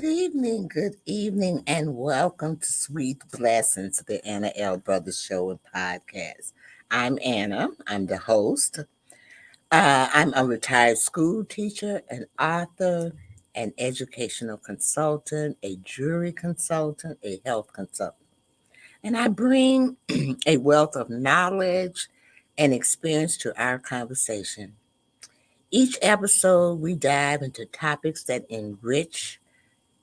Good evening, and welcome to Sweet Blessings, the Anna L. Brothers Show and Podcast. I'm Anna, I'm the host. I'm a retired school teacher, an author, an educational consultant, a jury consultant, a health consultant. And I bring a wealth of knowledge and experience to our conversation. Each episode, we dive into topics that enrich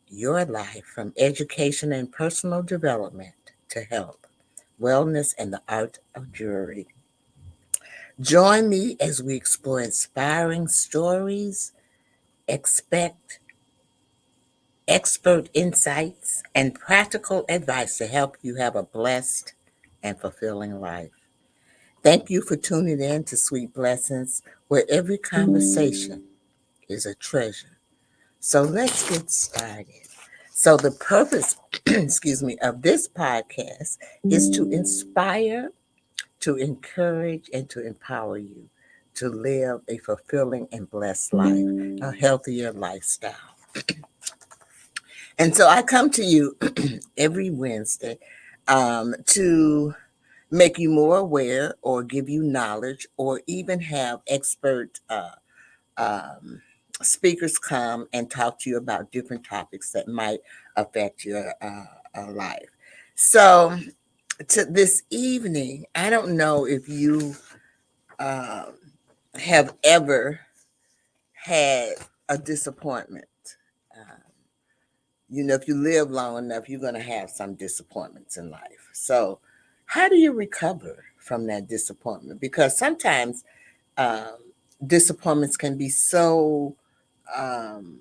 your life, from education and personal development to health, wellness, and the art of jewelry. Join me as we explore inspiring stories, expect expert insights, and practical advice to help you have a blessed and fulfilling life. Thank you for tuning in to Sweet Blessings, where every conversation is a treasure. So let's get started. So the purpose, excuse me, of this podcast is to inspire, to encourage, and to empower you to live a fulfilling and blessed life, a healthier lifestyle. And so I come to you every Wednesday to make you more aware or give you knowledge or even have expert um, speakers come and talk to you about different topics that might affect your life. So, to this evening, I don't know if you um, have ever had a disappointment. Um, if you live long enough, you're going to have some disappointments in life. So, how do you recover from that disappointment? Because sometimes um, disappointments can be so um,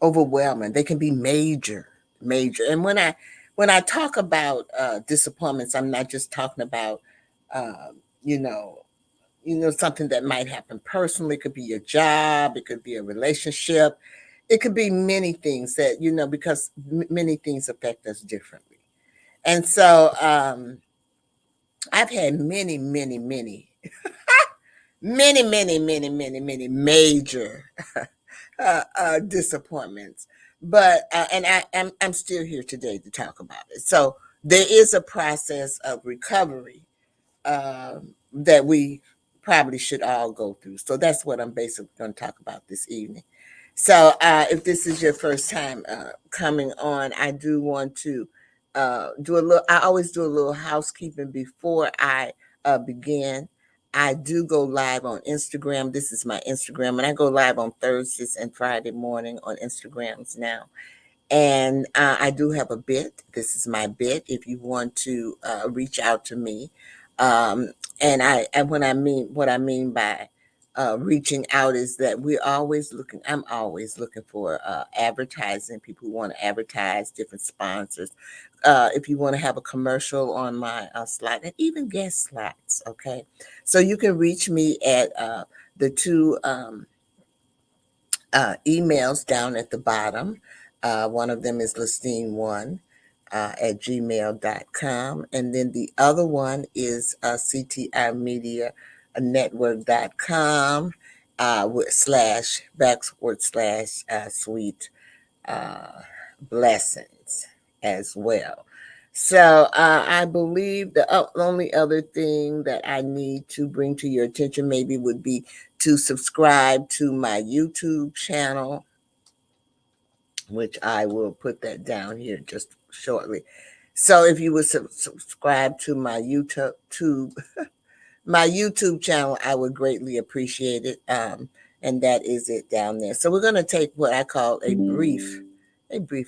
overwhelming. They can be major, major. And when I talk about disappointments, I'm not just talking about uh, you know something that might happen personally. It could be your job. It could be a relationship. It could be many things that because many things affect us differently. And so I've had many, many, many, many, many, many, many, many major disappointments. But and I'm still here today to talk about it. So there is a process of recovery that we probably should all go through. So that's what I'm basically going to talk about this evening. So if this is your first time coming on, I do want to do a little. I always do a little housekeeping before I begin. I do go live on Instagram. This is my Instagram, and I go live on Thursdays and Friday morning on Instagrams now. And I do have a bit. This is my bit. If you want to reach out to me, um, and what I mean by reaching out is that we're always looking. I'm always looking for advertising. People who want to advertise, different sponsors. If you want to have a commercial on my slide, and even guest slots. Okay, so you can reach me at the two. Emails down at the bottom. One of them is Listine1 at gmail.com. And then the other one is ctrmedia network.com slash backward slash sweet uh, blessings as well. So I believe the only other thing that I need to bring to your attention maybe would be to subscribe to my YouTube channel, which I will put that down here just shortly. So if you would subscribe to my YouTube channel, I would greatly appreciate it. And that is it down there. So we're going to take what I call a brief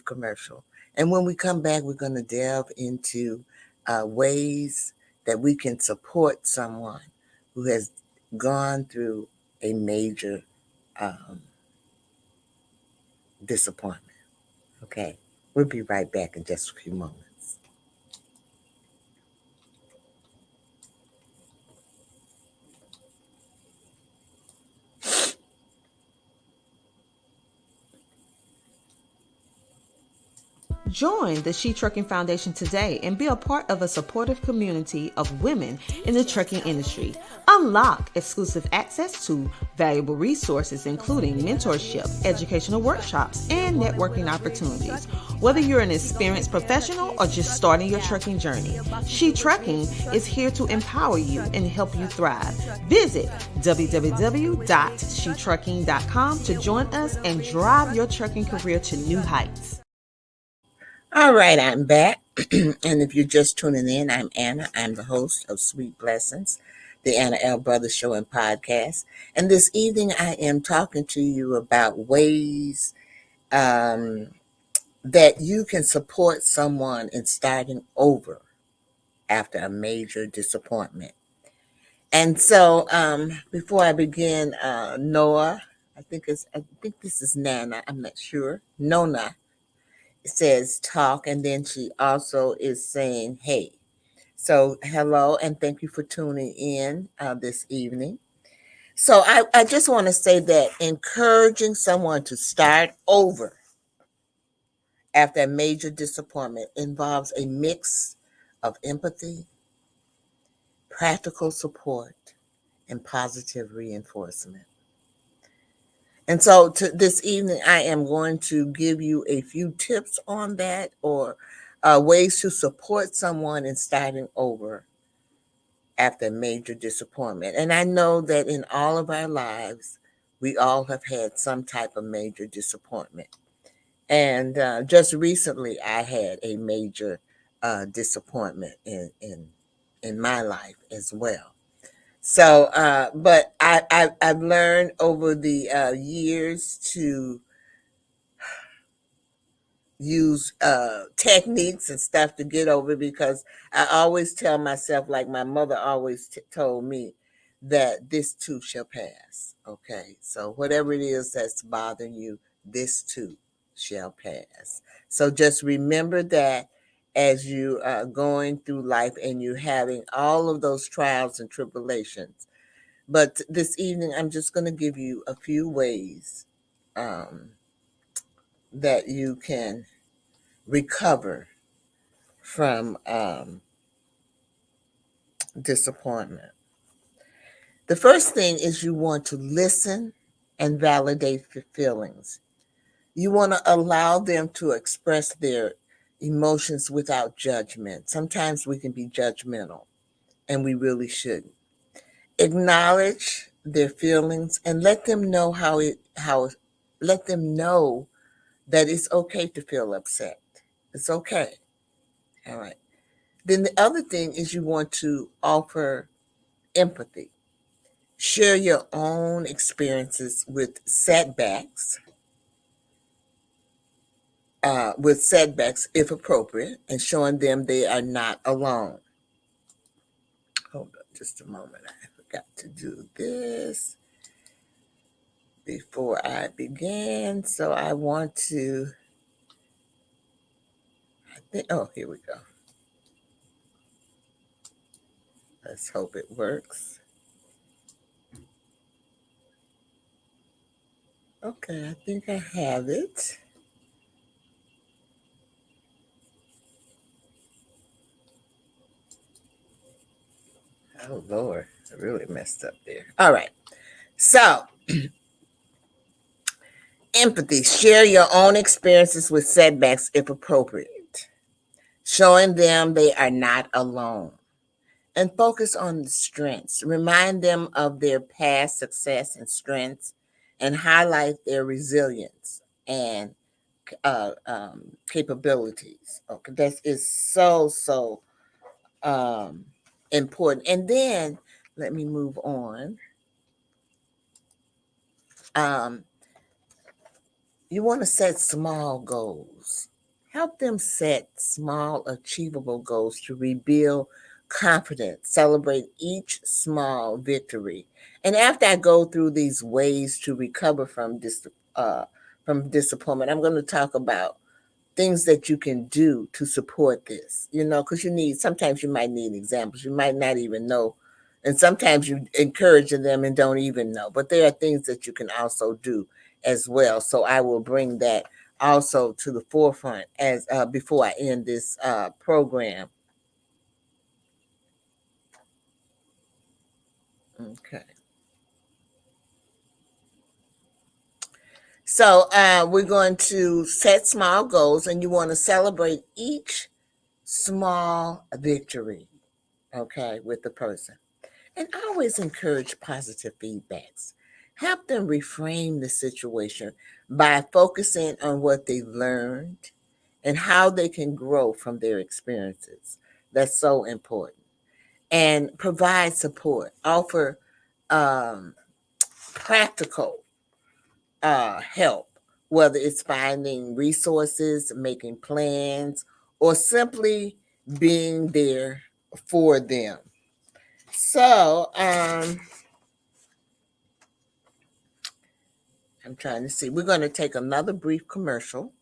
commercial. And when we come back, we're going to delve into ways that we can support someone who has gone through a major um, disappointment. Okay. We'll be right back in just a few moments. Join the She Trucking Foundation today and be a part of a supportive community of women in the trucking industry. Unlock exclusive access to valuable resources, including mentorship, educational workshops, and networking opportunities. Whether you're an experienced professional or just starting your trucking journey, She Trucking is here to empower you and help you thrive. Visit www.shetrucking.com to join us and drive your trucking career to new heights. All right, I'm back. And if you're just tuning in, I'm Anna. I'm the host of Sweet Blessings, the Anna L. Brothers Show and Podcast. And this evening, I am talking to you about ways that you can support someone in starting over after a major disappointment. And so, before I begin, Noah, I think this is Nana. I'm not sure. Nona says talk, and then she also is saying hey. So hello, and thank you for tuning in this evening. So I just want to say that encouraging someone to start over after a major disappointment involves a mix of empathy, practical support, and positive reinforcement. And so this evening, I am going to give you a few tips on that, or ways to support someone in starting over after a major disappointment. And I know that in all of our lives, we all have had some type of major disappointment. And just recently, I had a major disappointment in my life as well. So, but I've learned over the years to use techniques and stuff to get over, because I always tell myself, like my mother always told me, that this too shall pass. Okay, so whatever it is that's bothering you, this too shall pass. So just remember that as you are going through life and you're having all of those trials and tribulations. But this evening, I'm just going to give you a few ways that you can recover from disappointment. The first thing is you want to listen and validate the feelings. You want to allow them to express their emotions without judgment. Sometimes we can be judgmental, and we really shouldn't. Acknowledge their feelings and let them know let them know that it's okay to feel upset. It's okay. All right. Then the other thing is you want to offer empathy. Share your own experiences with setbacks if appropriate, and showing them they are not alone. Hold on just a moment. I forgot to do this before I began. So I want to, here we go. Let's hope it works. Okay, I think I have it. Oh, Lord, I really messed up there. All right. So, empathy. Share your own experiences with setbacks if appropriate, showing them they are not alone. And focus on the strengths. Remind them of their past success and strengths, and highlight their resilience and capabilities. Okay, that is so important. And then let me move on. You want to set small goals. Help them set small, achievable goals to rebuild confidence. Celebrate each small victory. And after I go through these ways to recover from disappointment, I'm going to talk about things that you can do to support this. Because sometimes you might need examples. You might not even know. And sometimes you encourage them and don't even know. But there are things that you can also do as well. So I will bring that also to the forefront as before I end this program. Okay. So we're going to set small goals, and you want to celebrate each small victory, okay, with the person. And always encourage positive feedbacks. Help them reframe the situation by focusing on what they learned and how they can grow from their experiences. That's so important. And provide support. Offer um, practical help, whether it's finding resources, making plans, or simply being there for them. So, I'm trying to see. We're going to take another brief commercial,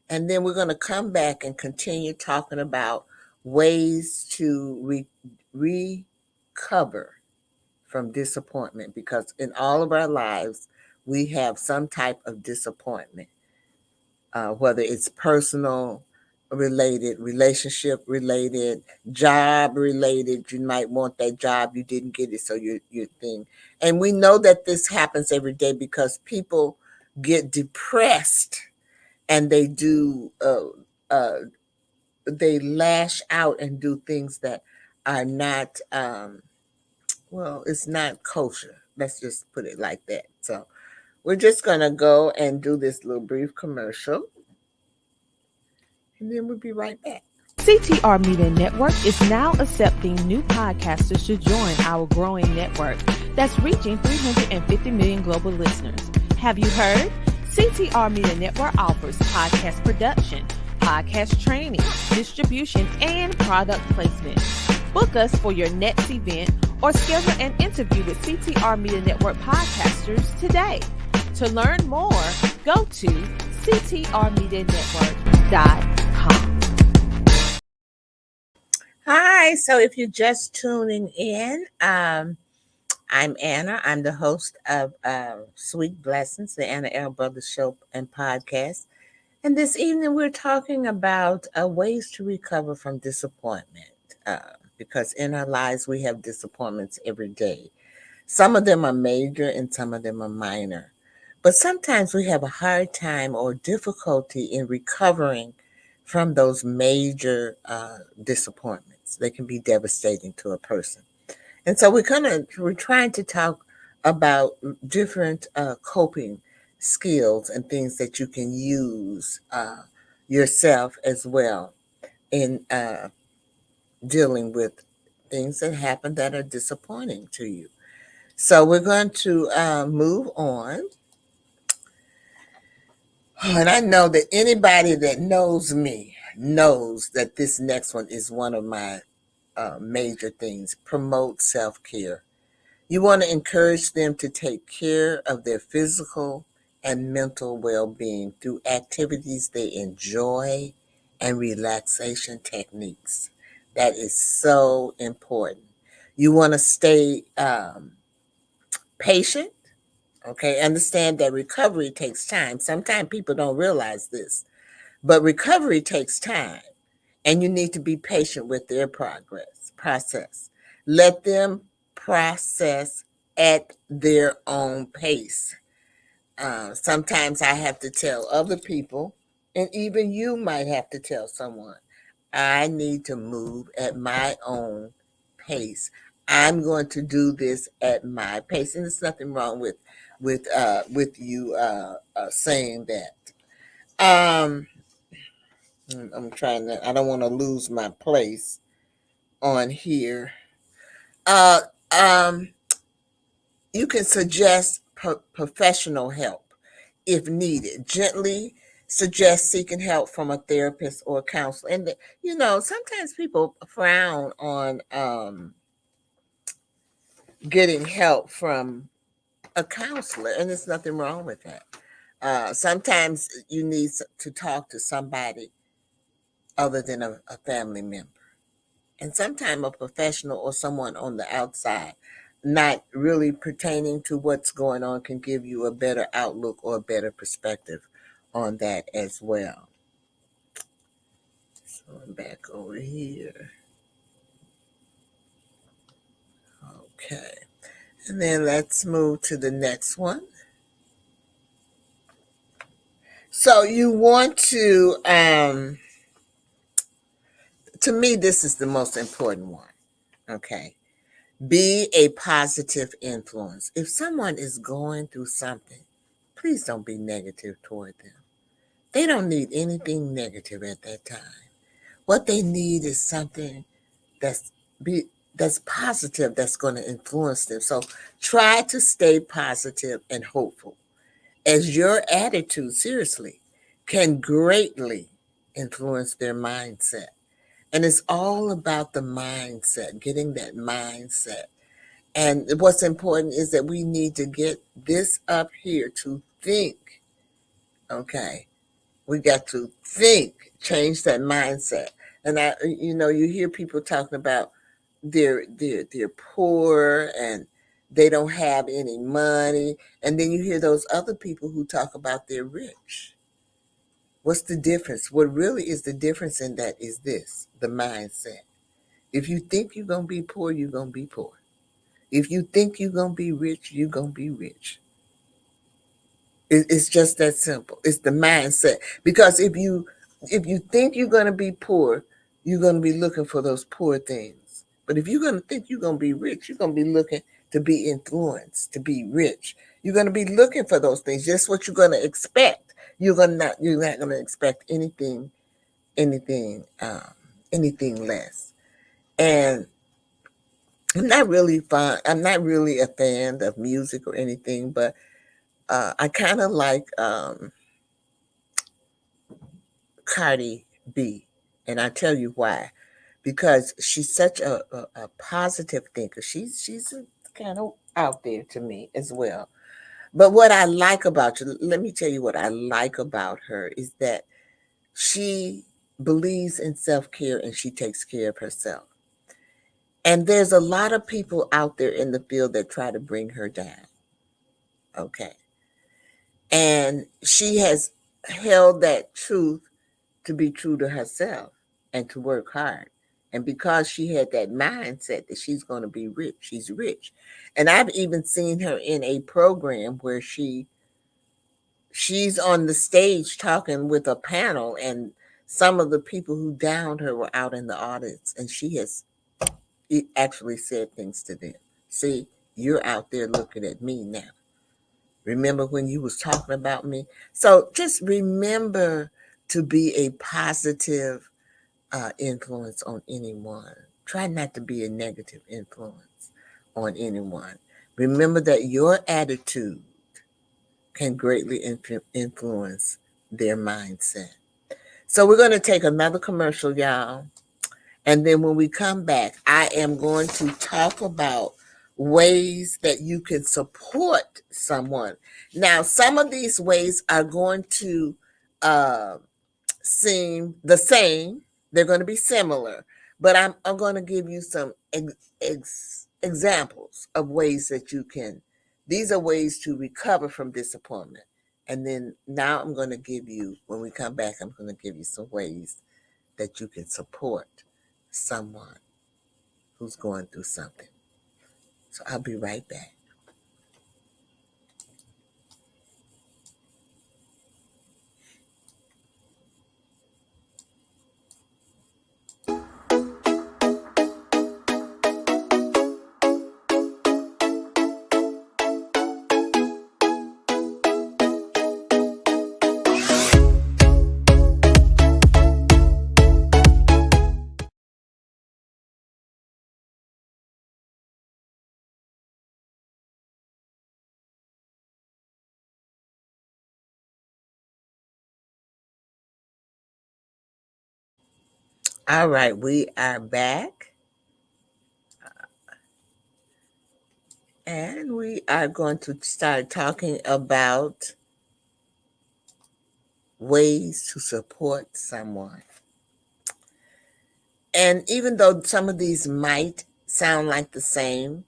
and then we're going to come back and continue talking about ways to recover from disappointment, because in all of our lives, we have some type of disappointment, whether it's personal related, relationship related, job related. You might want that job, you didn't get it, so you thing. And we know that this happens every day because people get depressed and uh, they lash out and do things that are not well, it's not kosher. Let's just put it like that. So we're just gonna go and do this little brief commercial, and then we'll be right back. CTR Media Network is now accepting new podcasters to join our growing network that's reaching 350 million global listeners. Have you heard? CTR Media Network offers podcast production, podcast training, distribution, and product placement. Book us for your next event or schedule an interview with CTR Media Network podcasters today. To learn more, go to ctrmedianetwork.com. Hi, so if you're just tuning in, I'm Anna. I'm the host of Sweet Blessings, the Anna L. Brothers Show and Podcast. And this evening we're talking about ways to recover from disappointment, because in our lives we have disappointments every day. Some of them are major and some of them are minor. But sometimes we have a hard time or difficulty in recovering from those major disappointments. They can be devastating to a person. And so we're trying to talk about different coping skills and things that you can use yourself as well in dealing with things that happen that are disappointing to you. So we're going to move on. And I know that anybody that knows me knows that this next one is one of my major things. Promote self-care. You want to encourage them to take care of their physical and mental well-being through activities they enjoy and relaxation techniques. That is so important. You want to stay patient. Okay, understand that recovery takes time. Sometimes people don't realize this, but recovery takes time, and you need to be patient with their process. Let them process at their own pace. Sometimes I have to tell other people, and even you might have to tell someone, I need to move at my own pace. I'm going to do this at my pace, and there's nothing wrong with you saying that. Um, I'm trying to. I don't want to lose my place on here. Uh, um, you can suggest professional help if needed. Gently suggest seeking help from a therapist or a counselor. And sometimes people frown on getting help from a counselor, and there's nothing wrong with that. Sometimes you need to talk to somebody other than a family member. And sometimes a professional or someone on the outside, not really pertaining to what's going on, can give you a better outlook or a better perspective on that as well. So I'm back over here. Okay. And then let's move to the next one. So you want to me, this is the most important one. Okay. Be a positive influence. If someone is going through something, please don't be negative toward them. They don't need anything negative at that time. What they need is something that's be that's positive, that's going to influence them. So try to stay positive and hopeful, as your attitude, seriously, can greatly influence their mindset. And it's all about the mindset, getting that mindset. And what's important is that we need to get this up here to think. Okay. We got to think, change that mindset. And you hear people talking about they're poor and they don't have any money. And then you hear those other people who talk about they're rich. What's the difference? What really is the difference in that is this, the mindset. If you think you're going to be poor, you're going to be poor. If you think you're going to be rich, you're going to be rich. It's just that simple. It's the mindset. Because if you think you're going to be poor, you're going to be looking for those poor things. But if you're going to think you're going to be rich, you're going to be looking to be influenced, to be rich. You're going to be looking for those things. Just what you're going to expect. You're not going to expect anything, anything less. And I'm not really a fan of music or anything, but I kind of like Cardi B, and I tell you why. Because she's such a positive thinker. She's kind of out there to me as well. But what I like about you, let me tell you what I like about her is that she believes in self-care and she takes care of herself. And there's a lot of people out there in the field that try to bring her down. Okay. And she has held that truth to be true to herself and to work hard. And because she had that mindset that she's going to be rich, she's rich. And I've even seen her in a program where she's on the stage talking with a panel, and some of the people who downed her were out in the audience, and she has actually said things to them. See, you're out there looking at me now. Remember when you was talking about me? So just remember to be a positive influence on anyone. Try not to be a negative influence on anyone. Remember that your attitude can greatly influence their mindset. So we're going to take another commercial, y'all. And then when we come back, I am going to talk about ways that you can support someone. Now, some of these ways are going to uh, seem the same. They're going to be similar, but I'm going to give you some examples of ways that you can. These are ways to recover from disappointment. And then now I'm going to give you, when we come back, I'm going to give you some ways that you can support someone who's going through something. So I'll be right back. All right, we are back. And we are going to start talking about ways to support someone. And even though some of these might sound like the same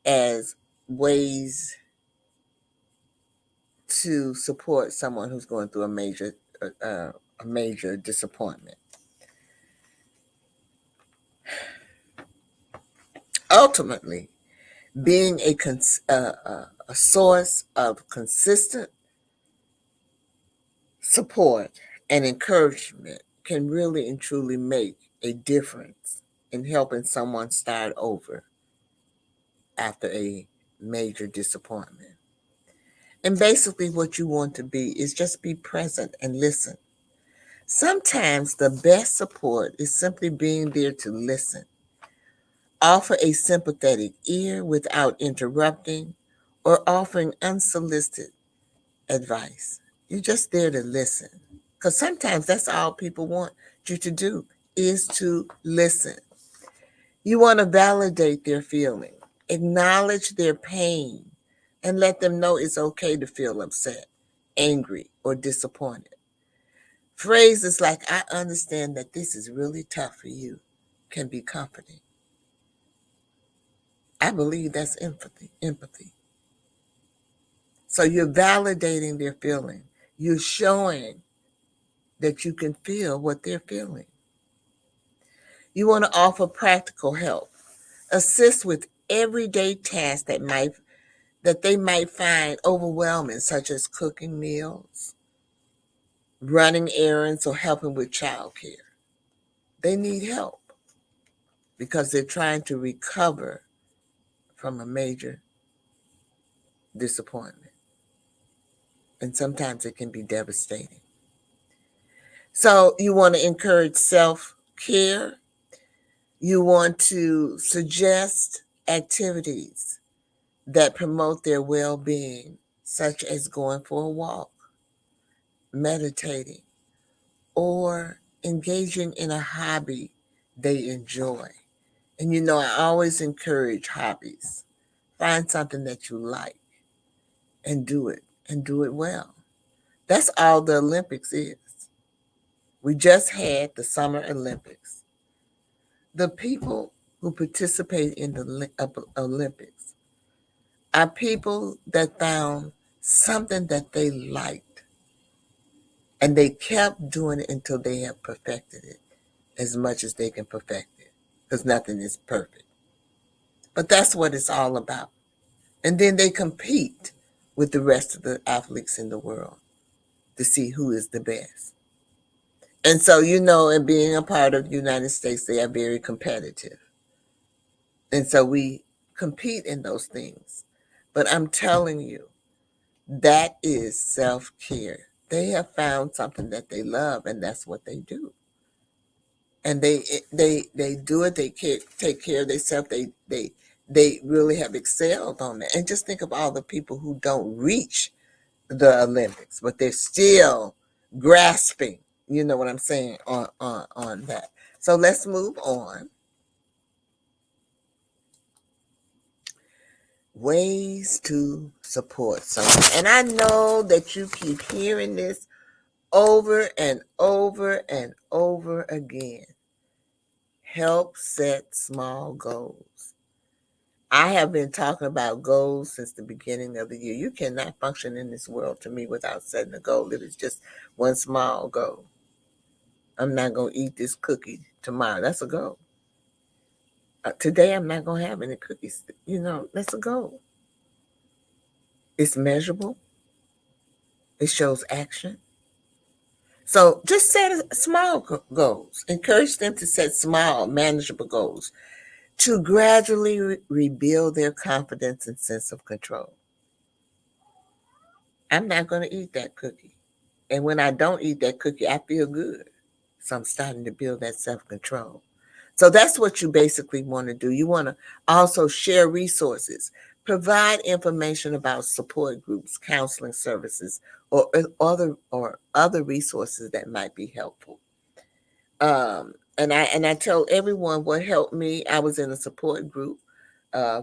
as ways to support someone who's going through a major disappointment. Ultimately, being a source of consistent support and encouragement can really and truly make a difference in helping someone start over after a major disappointment. And basically, what you want to be is just be present and listen. Sometimes the best support is simply being there to listen. Offer a sympathetic ear without interrupting or offering unsolicited advice. You're just there to listen. Because sometimes that's all people want you to do is to listen. You want to validate their feeling, acknowledge their pain, and let them know it's okay to feel upset, angry, or disappointed. Phrases like, I understand that this is really tough for you, can be comforting. I believe that's empathy. So you're validating their feeling. You're showing that you can feel what they're feeling. You want to offer practical help. Assist with everyday tasks that they might find overwhelming, such as cooking meals, running errands, or helping with childcare. They need help because they're trying to recover from a major disappointment. And sometimes it can be devastating. So you want to encourage self-care. You want to suggest activities that promote their well-being, such as going for a walk, meditating, or engaging in a hobby they enjoy. And I always encourage hobbies. Find something that you like and do it well. That's all the Olympics is. We just had the Summer Olympics. The people who participate in the Olympics are people that found something that they liked, and they kept doing it until they have perfected it as much as they can perfect it, because nothing is perfect. But that's what it's all about. And then they compete with the rest of the athletes in the world to see who is the best. And so, and being a part of the United States, they are very competitive. And so we compete in those things. But I'm telling you, that is self-care. They have found something that they love, and that's what they do. And they do it. They take care of themselves. They really have excelled on that. And just think of all the people who don't reach the Olympics, but they're still grasping. You know what I'm saying on that. So let's move on. Ways to support someone. And I know that you keep hearing this over and over and over again. Help set small goals. I have been talking about goals since the beginning of the year. You cannot function in this world to me without setting a goal. It is just one small goal. I'm not going to eat this cookie tomorrow. That's a goal. Today, I'm not going to have any cookies. That's a goal. It's measurable. It shows action. So just set small goals. Encourage them to set small, manageable goals to gradually rebuild their confidence and sense of control. I'm not going to eat that cookie. And when I don't eat that cookie, I feel good. So I'm starting to build that self-control. So that's what you basically want to do. You want to also share resources, provide information about support groups, counseling services, or other resources that might be helpful. And I tell everyone what helped me. I was in a support group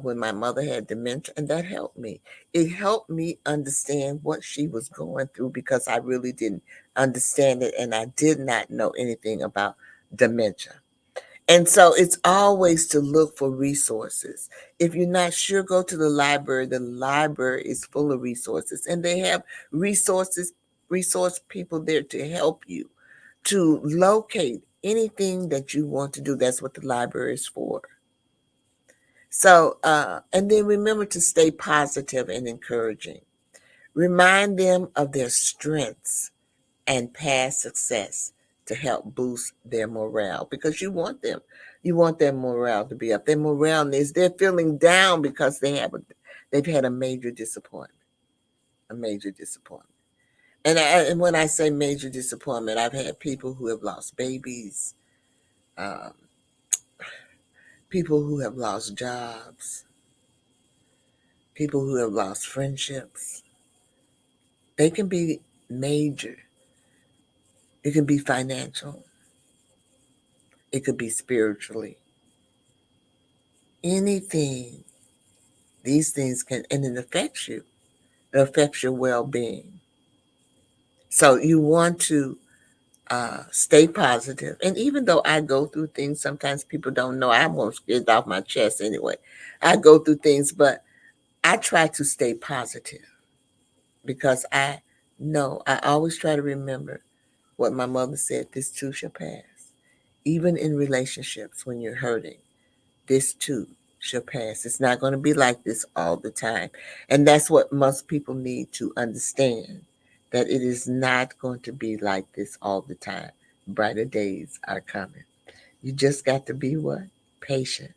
when my mother had dementia, and that helped me. It helped me understand what she was going through because I really didn't understand it, and I did not know anything about dementia. And so it's always to look for resources. If you're not sure, go to the library. The library is full of resources, and they have resource people there to help you to locate anything that you want to do. That's what the library is for. So, and then remember to stay positive and encouraging. Remind them of their strengths and past success to help boost their morale, because you want their morale to be up. Their morale is they're feeling down because they've had a major disappointment. A major disappointment. And when I say major disappointment, I've had people who have lost babies, um, people who have lost jobs, people who have lost friendships. They can be major. It can be financial. It could be spiritually. Anything. These things can, and it affects you. It affects your well-being. So you want to stay positive. And even though I go through things, sometimes people don't know. I won't get it off my chest anyway. I go through things, but I try to stay positive because I know, I always try to remember what my mother said, this too shall pass. Even in relationships, when you're hurting, this too shall pass. It's not going to be like this all the time. And that's what most people need to understand, that it is not going to be like this all the time. Brighter days are coming. You just got to be what? Patient.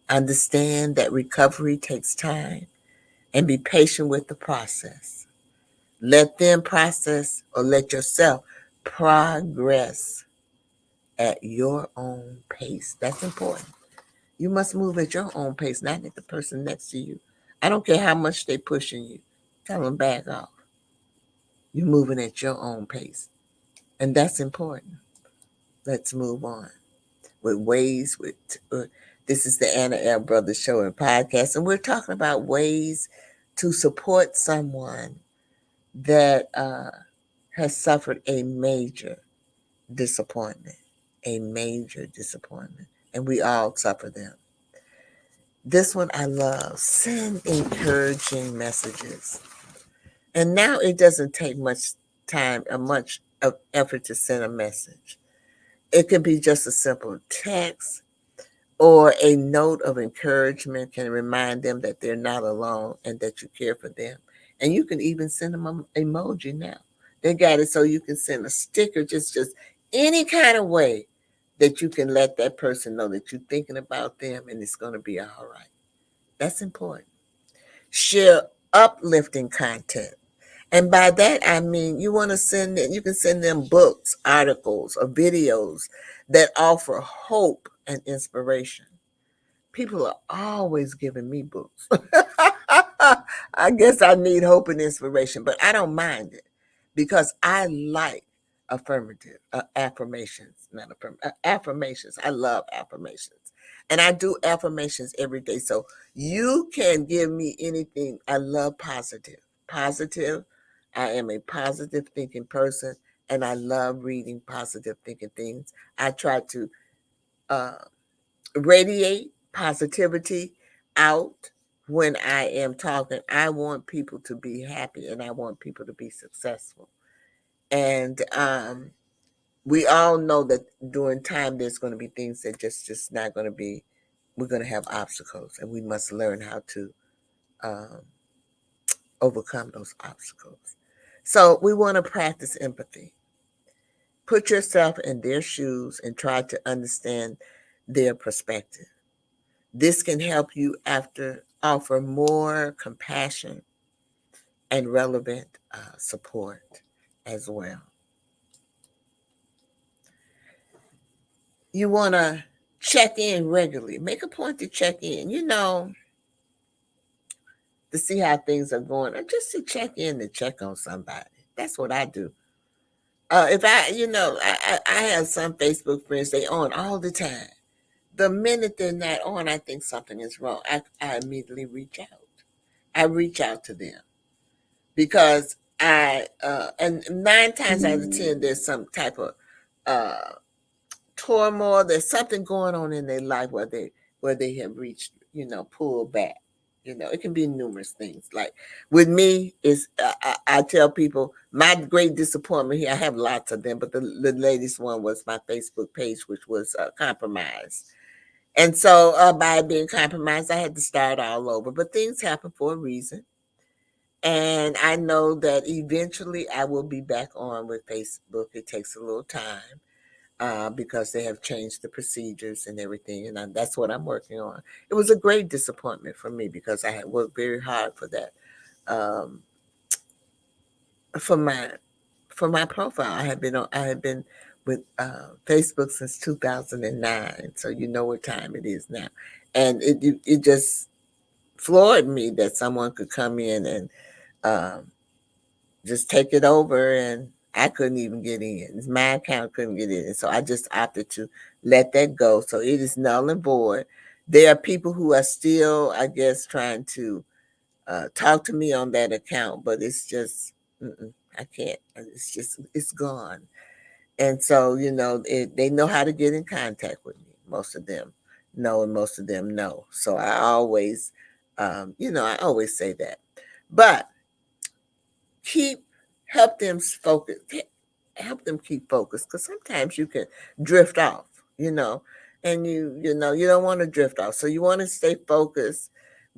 Understand that recovery takes time and be patient with the process. Let them process, or let yourself progress at your own pace. That's important. You must move at your own pace, not at the person next to you. I don't care how much they're pushing you. Tell them back off. You're moving at your own pace. And that's important. Let's move on with ways this is the Anna L. Brothers Show and Podcast, and we're talking about ways to support someone that has suffered a major disappointment, and we all suffer them. This one I love. Send encouraging messages. And now it doesn't take much time or much of effort to send a message. It can be just a simple text, or a note of encouragement can remind them that they're not alone and that you care for them. And you can even send them an emoji now. They got it so you can send a sticker, just any kind of way that you can let that person know that you're thinking about them and it's going to be all right. That's important. Share uplifting content. And by that, I mean, you can send them books, articles, or videos that offer hope and inspiration. People are always giving me books. I guess I need hope and inspiration, but I don't mind it because I like affirmations, not affirmations. I love affirmations. And I do affirmations every day. So you can give me anything. I love positive. Positive. I am a positive thinking person, and I love reading positive thinking things. I try to uh, radiate positivity out when I am talking. I want people to be happy, and I want people to be successful. And we all know that during time there's going to be things that just not going to be. We're going to have obstacles, and we must learn how to um, overcome those obstacles. So we want to practice empathy. Put yourself in their shoes and try to understand their perspective. This can help you offer more compassion and relevant support as well. You want to check in regularly. Make a point to check in, to see how things are going, or just to check in to check on somebody. That's what I do. If I have some Facebook friends, they on all the time. The minute they're not on, I think something is wrong. I immediately reach out. I reach out to them because and 9 times out of 10, there's some type of turmoil. There's something going on in their life where they have reached, pull back. It can be numerous things. Like with me, is I tell people my great disappointment here. I have lots of them, but the latest one was my Facebook page, which was compromised. And so by being compromised, I had to start all over. But things happen for a reason. And I know that eventually I will be back on with Facebook. It takes a little time because they have changed the procedures and everything. And that's what I'm working on. It was a great disappointment for me because I had worked very hard for that. Um, for my profile, I had been with Facebook since 2009. So you know what time it is now. And it just floored me that someone could come in and um, just take it over, and I couldn't even get in. My account couldn't get in. So I just opted to let that go. So it is null and void. There are people who are still, I guess, trying to talk to me on that account, but it's just, I can't. It's gone. And so, they know how to get in contact with me. Most of them know, and most of them know. So I always, I always say that. But help them focus, help them keep focused, because sometimes you can drift off, and you don't want to drift off. So you want to stay focused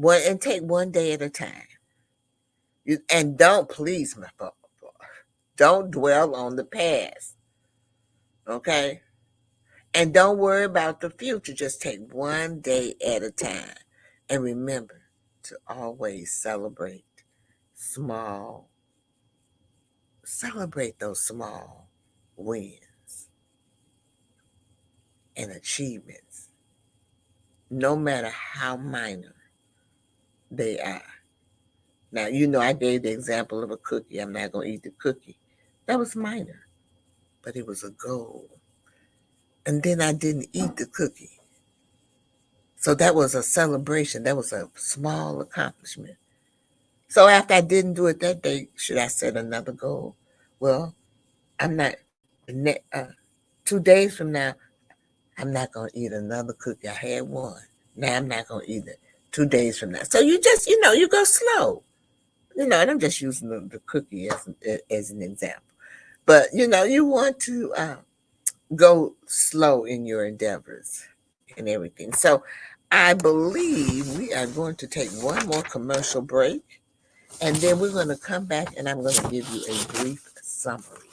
and take one day at a time. And don't, please, my father, don't dwell on the past. Okay? And don't worry about the future. Just take one day at a time. And remember to always celebrate those small wins and achievements, no matter how minor they are. Now, I gave the example of a cookie. I'm not going to eat the cookie. That was minor, but it was a goal. And then I didn't eat the cookie. So that was a celebration. That was a small accomplishment. So after I didn't do it that day, should I set another goal? Well, I'm not, 2 days from now, I'm not going to eat another cookie. I had one. Now I'm not going to eat it 2 days from now. So you just, you go slow. And I'm just using the cookie as an example. But, you want to go slow in your endeavors and everything. So I believe we are going to take one more commercial break. And then we're going to come back, and I'm going to give you a brief summary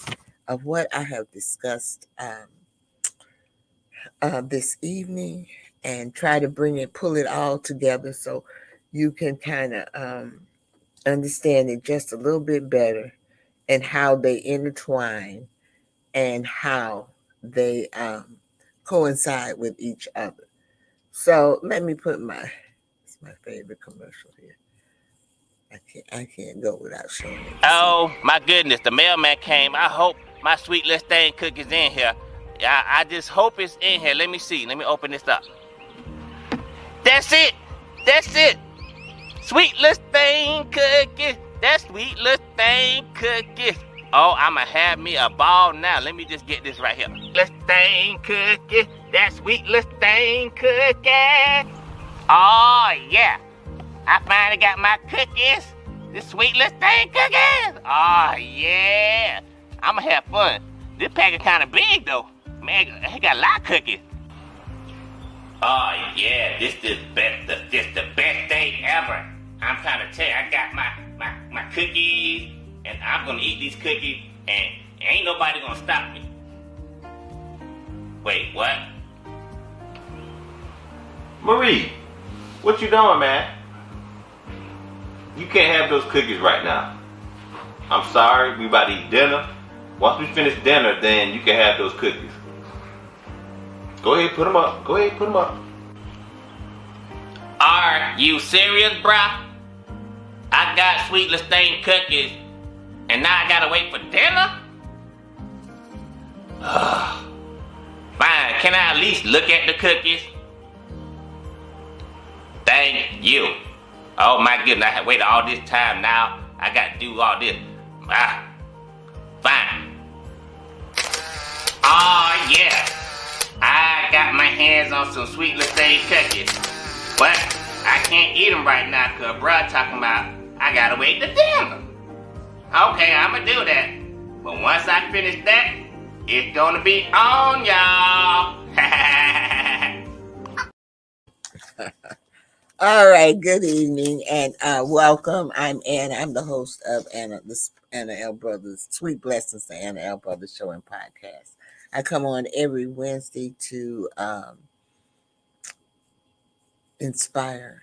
of what I have discussed this evening, and try to pull it all together so you can kind of understand it just a little bit better, and how they intertwine and how they coincide with each other. So let me put it's my favorite commercial here. I can't go without showing it. Oh my goodness, the mailman came. I hope my sweet little thing cookie's in here. I just hope it's in here. Let me see. Let me open this up. That's it. Sweet little thing cookie. That sweet little thing cookie. Oh, I'ma have me a ball now. Let me just get this right here. Little thing cookie. That sweet little thing cookie. Oh yeah. I finally got my cookies. This sweet little thing cookies. Oh, yeah. I'm going to have fun. This package kind of big, though. Man, it got a lot of cookies. Oh, yeah. This the best day ever. I'm trying to tell you, I got my cookies, and I'm going to eat these cookies, and ain't nobody going to stop me. Wait, what? Marie, what you doing, man? You can't have those cookies right now. I'm sorry, we about to eat dinner. Once we finish dinner, then you can have those cookies. Go ahead, put them up. Are you serious, bruh? I got sweet Lestain cookies, and now I gotta wait for dinner? Fine, can I at least look at the cookies? Thank you. Oh my goodness, I have waited all this time now. I got to do all this. Fine. Oh yeah. I got my hands on some sweet Lestane cookies, but I can't eat them right now because bruh talking about I gotta wait to dinner. Okay, I'ma do that. But once I finish that, it's gonna be on, y'all. All right, good evening and welcome. I'm Anna. I'm the host of Anna L. Brothers, Sweet Blessings, the Anna L. Brothers Show and Podcast. I come on every Wednesday to inspire,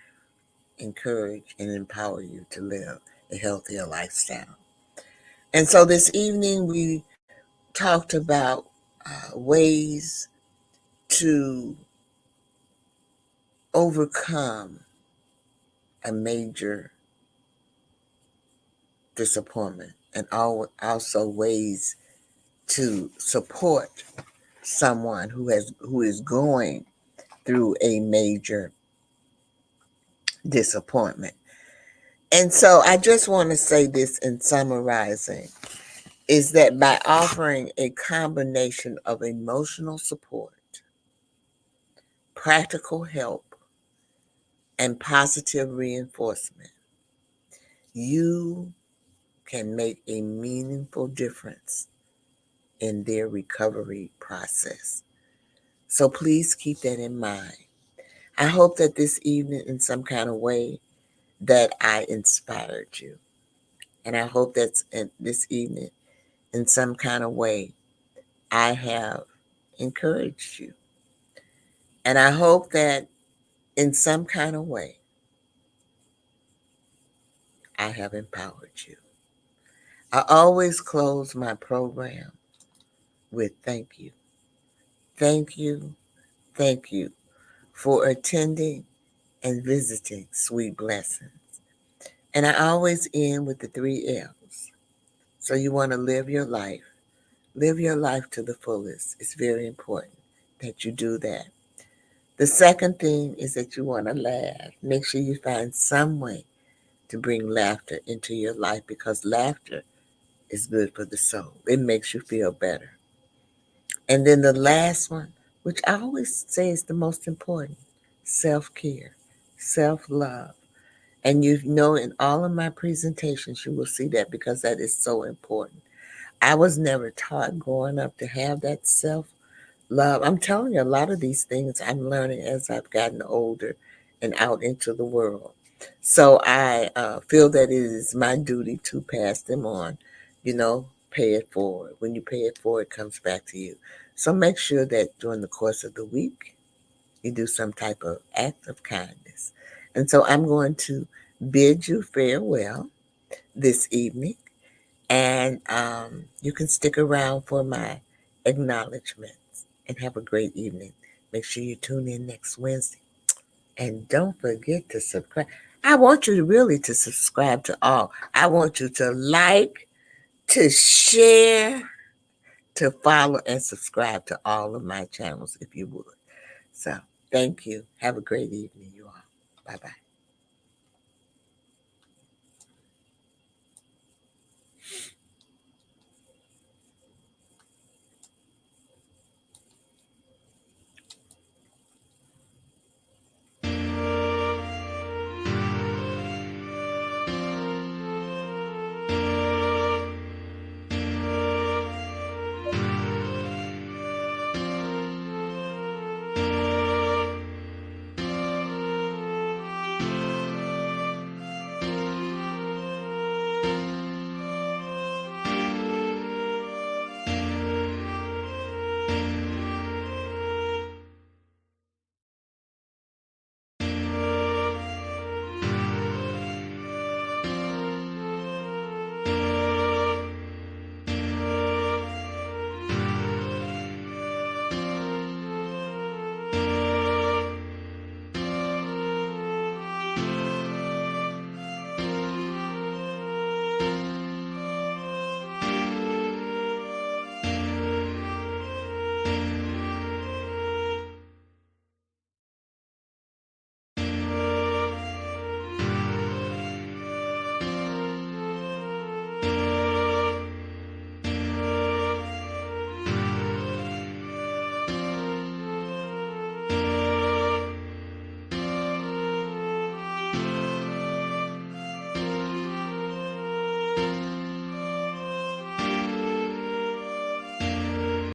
encourage, and empower you to live a healthier lifestyle. And so this evening we talked about ways to overcome a major disappointment and also ways to support someone who is going through a major disappointment. And so I just want to say this in summarizing is that by offering a combination of emotional support, practical help, and positive reinforcement, you can make a meaningful difference in their recovery process. So please keep that in mind. I hope that this evening, in some kind of way, that I inspired you. And I hope that this evening, in some kind of way, I have encouraged you. And I hope that in some kind of way, I have empowered you. I always close my program with thank you. Thank you. Thank you for attending and visiting Sweet Blessings. And I always end with the 3 L's. So you want to live your life to the fullest. It's very important that you do that. The second thing is that you want to laugh. Make sure you find some way to bring laughter into your life because laughter is good for the soul. It makes you feel better. And then the last one, which I always say is the most important, self-care, self-love. And you know, in all of my presentations, you will see that because that is so important. I was never taught growing up to have that self-love. I'm telling you, a lot of these things I'm learning as I've gotten older and out into the world. So I feel that it is my duty to pass them on, pay it forward. When you pay it forward, it comes back to you. So make sure that during the course of the week, you do some type of act of kindness. And so I'm going to bid you farewell this evening. And you can stick around for my acknowledgments and have a great evening. Make sure you tune in next Wednesday. And don't forget to subscribe. I want you to subscribe to all. I want you to like, to share, to follow, and subscribe to all of my channels if you would. So thank you. Have a great evening, you all. Bye-bye.